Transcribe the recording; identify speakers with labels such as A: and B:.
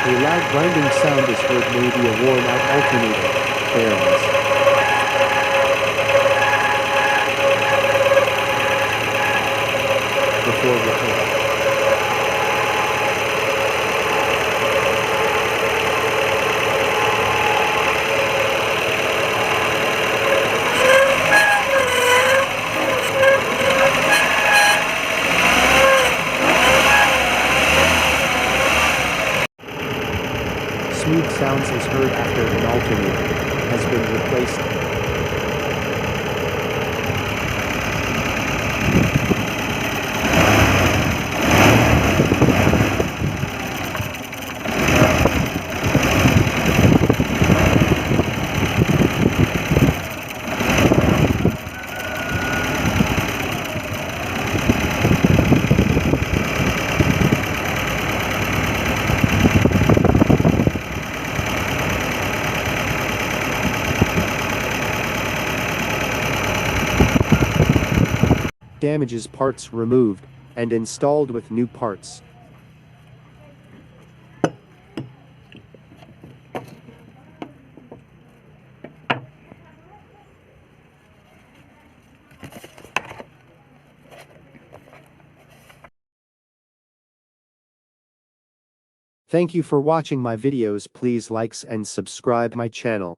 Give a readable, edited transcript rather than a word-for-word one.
A: A loud grinding sound is heard, maybe a worn-out alternator. Bearings. Before repair. Smooth sounds is heard after an alternator has been replaced. Damages parts removed and installed with new parts. Thank you for watching my videos. Please likes and subscribe my channel.